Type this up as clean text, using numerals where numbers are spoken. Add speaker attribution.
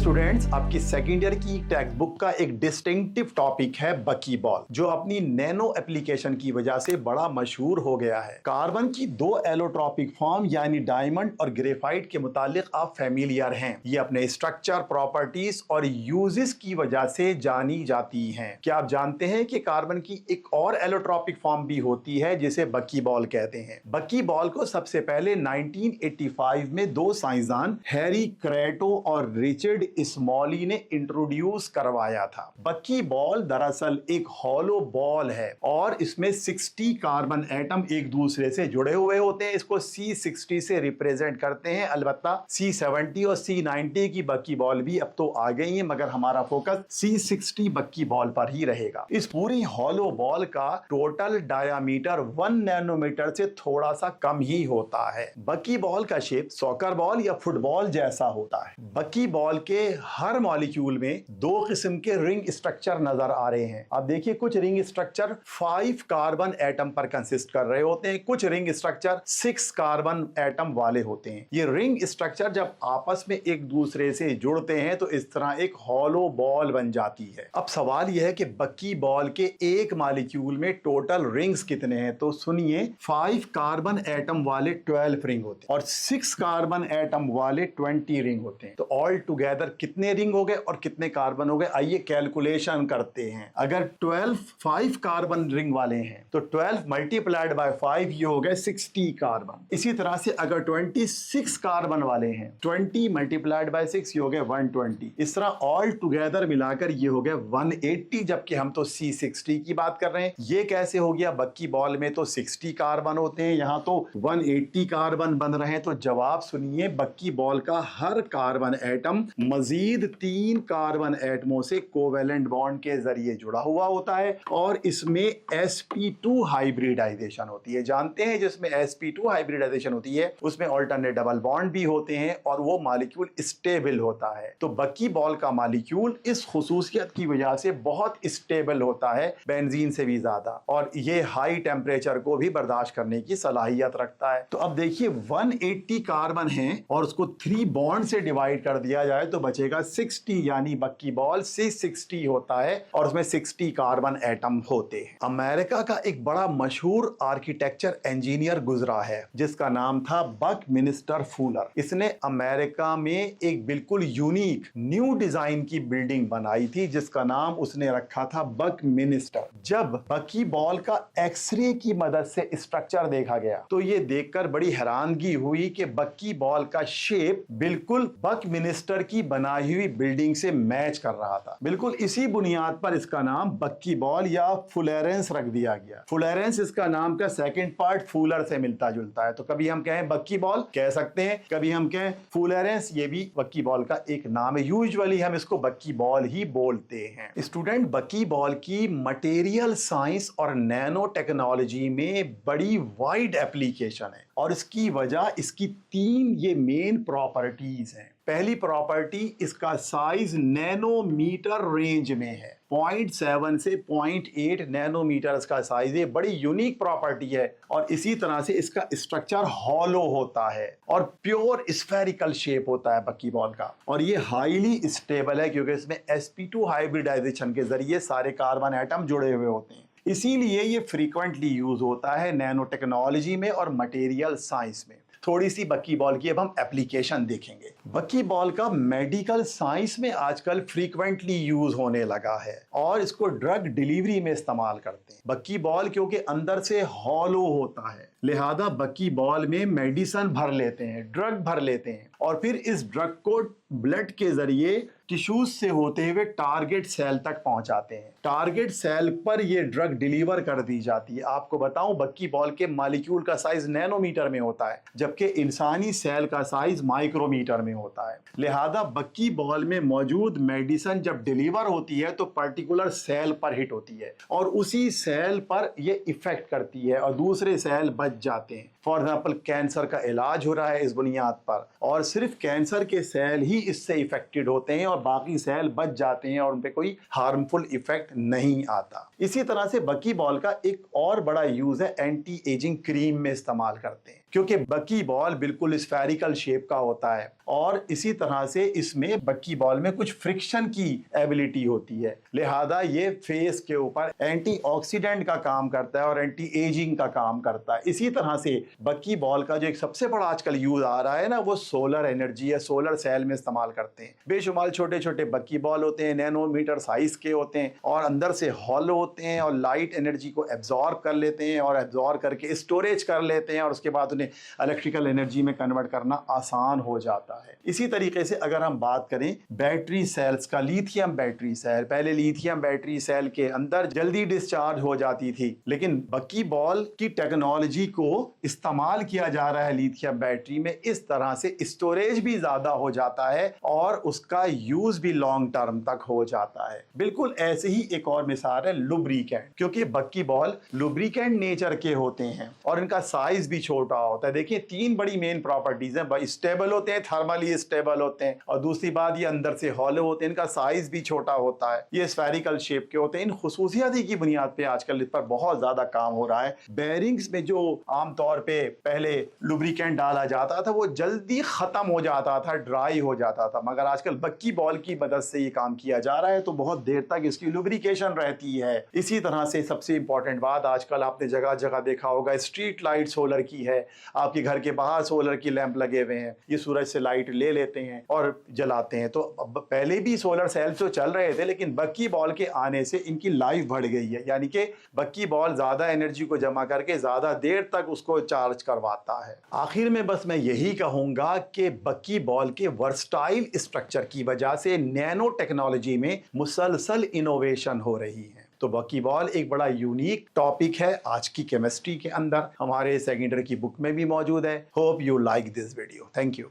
Speaker 1: Students, आपकी second year की text book का एक डिस्टिंक्टिव टॉपिक है बकी बॉल, जो अपनी नैनो एप्लीकेशन की वजह से बड़ा मशहूर हो गया है। कार्बन की दो एलोट्रॉपिक फॉर्म यानी डायमंड और ग्रेफाइट के मुतालिक आप फैमिलियर हैं। ये अपने स्ट्रक्चर, प्रॉपर्टीज और यूजेस की वजह से जानी जाती हैं। क्या आप जानते हैं कि कार्बन की एक और एलोट्रॉपिक फॉर्म भी होती है जिसे बकी बॉल कहते हैं। बकी बॉल को सबसे पहले 1985 में दो साइंसदान हैरी क्रेटो और रिचर्ड स्मॉली ने इंट्रोड्यूस करवाया था। बकी बॉल दरअसल एक हॉलो बॉल है और इसमें 60 कार्बन एटम एक दूसरे से जुड़े हुए होते हैं। इसको C60 से रिप्रेजेंट करते हैं। अलबत्ता C70 और C90 की बकी बॉल भी अब तो आ गई है, मगर हमारा फोकस C60 बकी बॉल पर ही रहेगा। इस पूरी हॉलो बॉल का टोटल डायामीटर 1 नैनोमीटर से थोड़ा सा कम ही होता है। बकी बॉल का शेप सॉकर बॉल या फुटबॉल जैसा होता है। बकी बॉल के हर मॉलिक्यूल में दो किस्म के रिंग स्ट्रक्चर नजर आ रहे हैं। अब देखिए, कुछ रिंग स्ट्रक्चर 5 कार्बन एटम पर कंसिस्ट कर रहे होते हैं, कुछ रिंग स्ट्रक्चर 6 कार्बन एटम वाले होते हैं। ये रिंग स्ट्रक्चर जब आपस में एक दूसरे से जुड़ते हैं तो इस तरह एक हॉलो बॉल बन जाती है। अब सवाल यह है कि बकी बॉल के एक मॉलिक्यूल में टोटल रिंग्स कितने हैं? तो सुनिए, 5 कार्बन एटम वाले 12 रिंग होते हैं और 6 कार्बन एटम वाले 20 रिंग होते हैं। तो ऑल टुगेदर कितने रिंग हो गए और कितने कार्बन हो गए? आइए कैलकुलेशन करते हैं। अगर 12 5 कार्बन रिंग वाले हैं तो 12 मल्टीप्लाइड बाय 5 ये हो गए 60 कार्बन। इसी तरह से अगर 26 कार्बन वाले हैं, 20 मल्टीप्लाइड बाय 6 ये हो गए 120। इस तरह ऑल टुगेदर मिलाकर ये हो गए 180, जबकि हम तो C60 की बात कर रहे हैं। ये कैसे हो गया? बकी बॉल में तो 60 कार्बन होते हैं, यहां तो 180 कार्बन बन रहे हैं। तो जवाब सुनिए, बकी बॉल का हर कार्बन एटम मजीद 3 कार्बन एटमों से कोवेलेंट बॉन्ड के जरिए जुड़ा हुआ होता है और इसमें sp2 हाइब्रिडाइजेशन होती है। जानते हैं, जिसमें sp2 हाइब्रिडाइजेशन होती है उसमें ऑल्टरनेट डबल बॉन्ड भी होते हैं और वो मॉलिक्यूल स्टेबल होता है। तो बकी बॉल का मॉलिक्यूल इस खुसूसियत की वजह से बहुत स्टेबल होता है, बेंजीन से भी ज्यादा, और ये हाई टेम्परेचर को भी बर्दाश्त करने की सलाहियत रखता है। तो अब देखिए, 180 कार्बन है और उसको 3 बॉन्ड से डिवाइड कर दिया जाए तो बचेगा 60, यानी बकी बॉल C60 होता है और उसमें 60 कार्बन एटम होते हैं। अमेरिका का एक बड़ा मशहूर आर्किटेक्चर इंजीनियर गुजरा है जिसका नाम था बकमिंस्टर फुलर। इसने अमेरिका में एक बिल्कुल यूनिक न्यू डिजाइन की बिल्डिंग बनाई थी जिसका नाम उसने रखा था बकमिंस्टर। जब बकी बॉल का एक्सरे की मदद से स्ट्रक्चर देखा गया तो ये देखकर बड़ी हैरानगी हुई कि बकी बॉल का शेप बिल्कुल बकमिंस्टर की बनाई हुई बिल्डिंग से मैच कर रहा था। बिल्कुल इसी बुनियाद पर इसका नाम बकी बॉल या फुलेरेंस रख दिया गया। फुलेरेंस इसका नाम का सेकंड पार्ट फूलर से मिलता जुलता है। तो कभी हम कहें बकी बॉल कह सकते हैं, कभी हम कहें फुलेरेंस, ये भी बकी बॉल का एक नाम है। यूजुअली हम इसको बकी बॉल ही बोलते हैं। स्टूडेंट, बकी बॉल की मटेरियल साइंस और नैनो टेक्नोलॉजी में बड़ी वाइड एप्लीकेशन है और इसकी वजह इसकी 3 ये मेन प्रॉपर्टीज हैं। पहली प्रॉपर्टी, इसका साइज नैनोमीटर रेंज में है। 0.7 से 0.8 नैनोमीटर इसका साइज है। बड़ी यूनिक प्रॉपर्टी है और इसी तरह से इसका स्ट्रक्चर हॉलो होता है और प्योर स्फेरिकल शेप होता है बकी बॉल का, और ये हाईली स्टेबल है क्योंकि इसमें sp2 हाइब्रिडाइजेशन के जरिए सारे कार्बन एटम जुड़े हुए होते हैं। इसीलिए ये फ्रीक्वेंटली यूज होता है नैनो टेक्नोलॉजी में और मटेरियल साइंस में। थोड़ी सी बकी बॉल की अब हम एप्लीकेशन देखेंगे। बकी बॉल का मेडिकल साइंस में आजकल फ्रीक्वेंटली यूज होने लगा है और इसको ड्रग डिलीवरी में इस्तेमाल करते हैं। बकी बॉल क्योंकि अंदर से हॉलो होता है, लिहाजा बकी बॉल में मेडिसिन भर लेते हैं, ड्रग भर लेते हैं और फिर इस ड्रग को ब्लड के जरिए टिश्यूज से होते हुए टारगेट सेल तक पहुंचाते हैं। टारगेट सेल पर यह ड्रग डिलीवर कर दी जाती है। आपको बताऊं, बकी बॉल के मॉलिक्यूल का साइज नैनोमीटर में होता है जबकि इंसानी सेल का साइज माइक्रोमीटर में होता है। लिहाजा बकी बॉल में मौजूद मेडिसिन जब डिलीवर होती है तो पर्टिकुलर सेल पर हिट होती है और उसी सेल पर यह इफेक्ट करती है और दूसरे सेल बच जाते हैं। फॉर एग्जाम्पल कैंसर का इलाज हो रहा है इस बुनियाद पर, और सिर्फ कैंसर के सेल ही इससे इफेक्टेड होते हैं और बाकी सेल बच जाते हैं और उन पे कोई हार्मफुल इफेक्ट नहीं आता। इसी तरह से बकी बॉल का एक और बड़ा यूज है एंटी एजिंग क्रीम में इस्तेमाल करते हैं, क्योंकि बकी बॉल बिल्कुल स्फेरिकल शेप का होता है और इसी तरह से इसमें बकी बॉल में कुछ फ्रिक्शन की एबिलिटी होती है, लिहाजा ये फेस के ऊपर एंटीऑक्सीडेंट का काम करता है और एंटी एजिंग का काम करता है। इसी तरह से बकी बॉल का जो एक सबसे बड़ा आजकल यूज आ रहा है ना, वो सोलर एनर्जी है, सोलर सेल में इस्तेमाल करते हैं। बेशुमार छोटे छोटे बकी बॉल होते हैं, नैनोमीटर साइज के होते हैं और अंदर से हॉलो होते हैं और लाइट एनर्जी को एब्जॉर्ब कर लेते हैं और एब्जॉर्ब करके स्टोरेज कर लेते हैं और उसके बाद उन्हें इलेक्ट्रिकल एनर्जी में कन्वर्ट करना आसान हो जाता है। इसी तरीके से अगर हम बात करें बैटरी सेल्स का, लिथियम बैटरी सेल, पहले लिथियम बैटरी सेल के अंदर जल्दी डिस्चार्ज हो जाती थी, लेकिन बकी बॉल की टेक्नोलॉजी को इस्तेमाल किया जा रहा है लिथियम बैटरी में, इस तरह से स्टोरेज भी ज्यादा हो जाता है और उसका यूज भी लॉन्ग टर्म तक हो जाता है। बिल्कुल ऐसे ही एक और मिसाल है लुब्रिकेंट, क्योंकि बकी बॉल लुब्रिकेंट नेचर के होते हैं और इनका साइज भी छोटा होता है। देखिए तीन बड़ी मेन प्रॉपर्टीज हैं, स्टेबल होते हैं, थर्मली स्टेबल होते हैं, और दूसरी बात ये अंदर से हॉलो होते हैं, इनका साइज भी छोटा होता है, ये स्फेरिकल शेप के होते हैं। इन खुसूसियाती की बुनियाद पे आजकल इस पर बहुत ज्यादा काम हो रहा है। बेयरिंग्स में जो आमतौर पे पहले लुब्रिकेंट डाला जाता था वो जल्दी खत्म हो जाता था, ड्राई हो जाता था, मगर आजकल बकी बॉल की मदद से ये काम किया जा रहा है तो बहुत देर तक इसकी लुब्रिकेशन रहती है। इसी तरह से सबसे इंपॉर्टेंट बात, आजकल आपने जगह जगह देखा होगा स्ट्रीट लाइट सोलर की है, आपके घर के बाहर सोलर की लैंप लगे हुए हैं, ये सूरज से लाइट ले लेते हैं और जलाते हैं। तो पहले भी सोलर सेल्स तो चल रहे थे, लेकिन बकी बॉल के आने से इनकी लाइफ बढ़ गई है, यानी कि बकी बॉल ज्यादा एनर्जी को जमा करके ज्यादा देर तक उसको चार्ज करवाता है। आखिर में बस मैं यही कहूंगा कि बकी बॉल के वर्सटाइल स्ट्रक्चर की वजह से नैनो टेक्नोलॉजी में मुसलसल इनोवेशन हो रही है। तो बकी बॉल एक बड़ा यूनिक टॉपिक है आज की केमिस्ट्री के अंदर, हमारे सेकेंडरी की बुक में भी मौजूद है। Hope you like this video. Thank you.